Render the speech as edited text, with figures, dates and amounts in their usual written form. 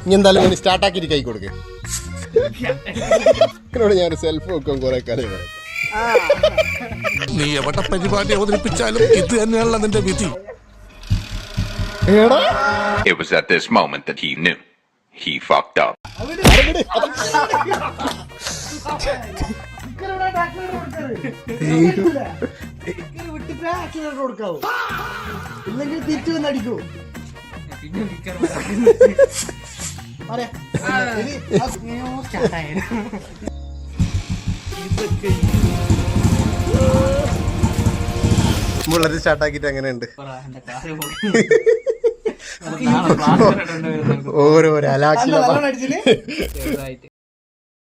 ഇനി എന്തായാലും സ്റ്റാർട്ടാക്കിട്ട് കൈ കൊടുക്ക്. എന്നോട് ഞാൻ സെൽഫ് വെക്കും കുറെ കാലം. നീ എവിടെ പരിപാടി അവതരിപ്പിച്ചാലും ഇത് തന്നെയാണല്ലോ നിന്റെ വിധി. It was at this moment that he knew he fucked up. ഇല്ലെങ്കിൽ തിരിച്ചു വന്നടിക്കൂ. ബുള്ളറ്റ് സ്റ്റാർട്ടാക്കിട്ട് എങ്ങനെയുണ്ട്? ഓരോ അലാക്കില